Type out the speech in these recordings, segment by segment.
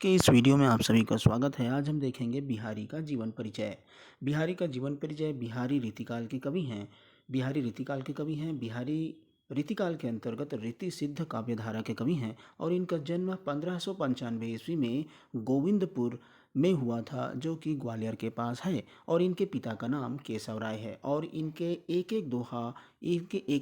के इस वीडियो में आप सभी का स्वागत है। आज हम देखेंगे बिहारी का जीवन परिचय। बिहारी का जीवन परिचय बिहारी रीतिकाल के कवि हैं। बिहारी रीतिकाल के कवि हैं। बिहारी रीतिकाल के अंतर्गत रीति सिद्ध काव्यधारा के कवि हैं और इनका जन्म 1595 ईस्वी में गोविंदपुर में हुआ था, जो कि ग्वालियर के पास है। और इनके पिता का नाम केशव राय है और इनके एक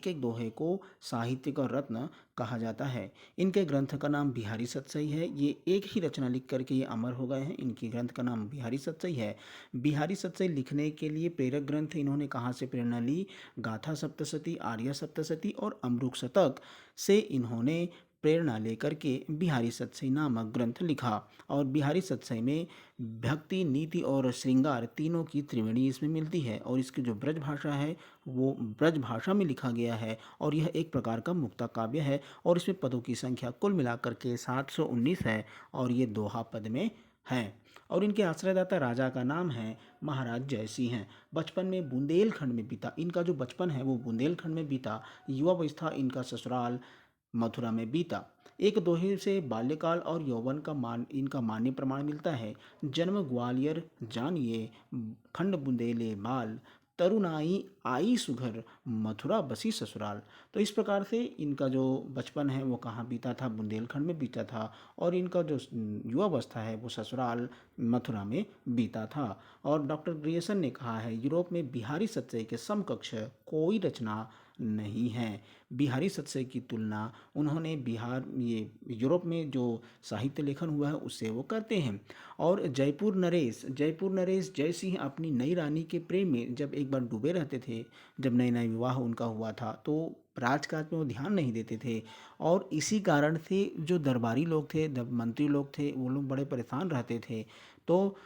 एक दोहे को साहित्य का रत्न कहा जाता है। इनके ग्रंथ का नाम बिहारी सतसई है। ये एक ही रचना लिख करके ये अमर हो गए हैं। इनके ग्रंथ का नाम बिहारी सतसई है। बिहारी सतसई लिखने के लिए प्रेरक ग्रंथ इन्होंने कहाँ से प्रेरणा ली? गाथा सप्तशती, आर्य सप्तशती और अमृत शतक से इन्होंने प्रेरणा लेकर के बिहारी सतसई नामक ग्रंथ लिखा। और बिहारी सतसई में भक्ति, नीति और श्रृंगार तीनों की त्रिवेणी इसमें मिलती है। और इसकी जो ब्रज भाषा है वो ब्रज भाषा में लिखा गया है और यह एक प्रकार का मुक्ता काव्य है। और इसमें पदों की संख्या कुल मिलाकर के 719 है और ये दोहा पद में है। और इनके आश्रयदाता राजा का नाम है महाराज जयसिंह हैं। बचपन में बुंदेलखंड में बीता। इनका जो बचपन है वो बुंदेलखंड में बीता। युवावस्था इनका ससुराल मथुरा में बीता। एक दोहे से बाल्यकाल और यौवन का इनका मान्य प्रमाण मिलता है। जन्म ग्वालियर जानिए, खंड बुंदेले बाल, तरुणाई आई सुघर, मथुरा बसी ससुराल। तो इस प्रकार से इनका जो बचपन है वो कहाँ बीता था? बुंदेलखंड में बीता था। और इनका जो युवावस्था है वो ससुराल मथुरा में बीता था। और डॉक्टर ग्रियर्सन ने कहा है, यूरोप में बिहारी सतसई के समकक्ष कोई रचना नहीं है। बिहारी सतसई की तुलना उन्होंने यूरोप में जो साहित्य लेखन हुआ है उससे वो करते हैं। और जयपुर नरेश जयसिंह अपनी नई रानी के प्रेम में जब एक बार डूबे रहते थे, जब नया नया विवाह उनका हुआ था, तो राजकाज में वो ध्यान नहीं देते थे। और इसी कारण से जो दरबारी लोग थे, मंत्री लोग थे, वो लोग बड़े परेशान रहते थे। तो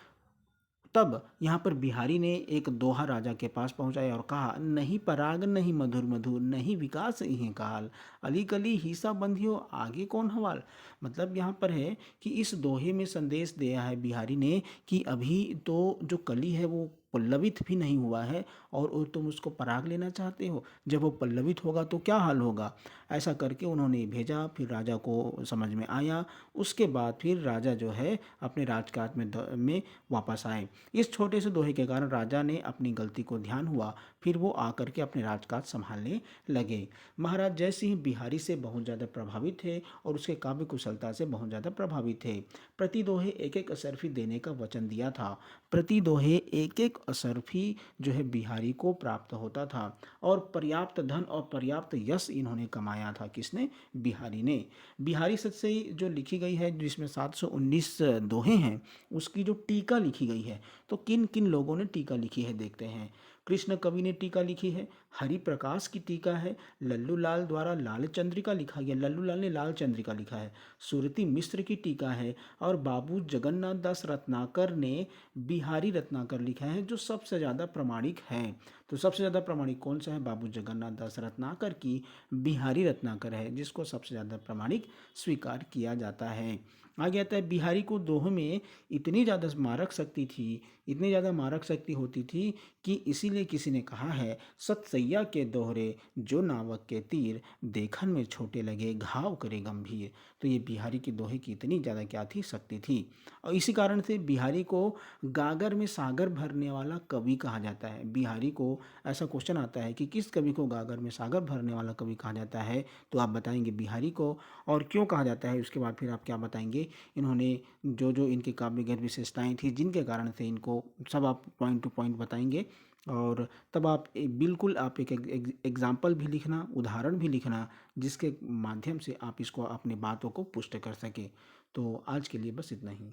तब यहाँ पर बिहारी ने एक दोहा राजा के पास पहुँचाया और कहा, नहीं पराग नहीं मधुर मधुर, नहीं विकास इहें काल, अली कली हिस्सा बंधियो आगे कौन हवाल। मतलब यहाँ पर है कि इस दोहे में संदेश दिया है बिहारी ने कि अभी तो जो कली है वो पल्लवित भी नहीं हुआ है और तुम उसको पराग लेना चाहते हो। जब वो पल्लवित होगा तो क्या हाल होगा। ऐसा करके उन्होंने भेजा। फिर राजा को समझ में आया। उसके बाद फिर राजा जो है अपने राजकाज में वापस आए। इस छोटे से दोहे के कारण राजा ने अपनी गलती को ध्यान हुआ। फिर वो आकर के अपने राजकाज संभालने लगे। महाराज जयसिंह बिहारी से बहुत ज़्यादा प्रभावित थे और उसके काव्य कुशलता से बहुत ज़्यादा प्रभावित थे। प्रति दोहे एक एक असरफी देने का वचन दिया था। प्रति दोहे एक एक असरफी जो है बिहारी को प्राप्त होता था। और पर्याप्त धन और पर्याप्त यश इन्होंने कमाया था। किसने? बिहारी ने। बिहारी सतसई जो लिखी गई है, जिसमें 719 दोहे हैं, उसकी जो टीका लिखी गई है, तो किन किन लोगों ने टीका लिखी है देखते हैं। कृष्ण कवि ने टीका लिखी है। हरि प्रकाश की टीका है। लल्लू लाल द्वारा लाल चंद्रिका लिखा गया। लल्लू लाल ने लाल चंद्रिका लिखा है। सुरति मिश्र की टीका है। और बाबू जगन्नाथ दास रत्नाकर ने बिहारी रत्नाकर लिखा है, जो सबसे ज़्यादा प्रमाणिक है। तो सबसे ज़्यादा प्रमाणिक कौन सा है? बाबू जगन्नाथ दास रत्नाकर की बिहारी रत्नाकर है, जिसको सबसे ज़्यादा प्रमाणिक स्वीकार किया जाता है। आगे आता है, बिहारी को दोह में इतनी ज़्यादा मारक शक्ति थी, इतनी ज़्यादा मारक शक्ति होती थी कि इसीलिए किसी ने कहा है, सतसैया के दोहरे जो नावक के तीर, देखन में छोटे लगे घाव करे गंभीर। तो ये बिहारी की दोहे की इतनी ज़्यादा क्या थी? शक्ति थी। और इसी कारण से बिहारी को गागर में सागर भरने वाला कवि कहा जाता है। बिहारी को ऐसा क्वेश्चन आता है कि किस कवि को गागर में सागर भरने वाला कवि कहा जाता है, तो आप बताएंगे बिहारी को। और क्यों कहा जाता है उसके बाद फिर आप क्या बताएंगे। इन्होंने जो जो इनके काव्यगत विशेषताएं थी जिनके कारण से इनको सब आप पॉइंट टू पॉइंट बताएंगे। और तब आप बिल्कुल आप एक एग्जाम्पल भी लिखना, उदाहरण भी लिखना, जिसके माध्यम से आप इसको अपनी बातों को पुष्ट कर सके। तो आज के लिए बस इतना ही।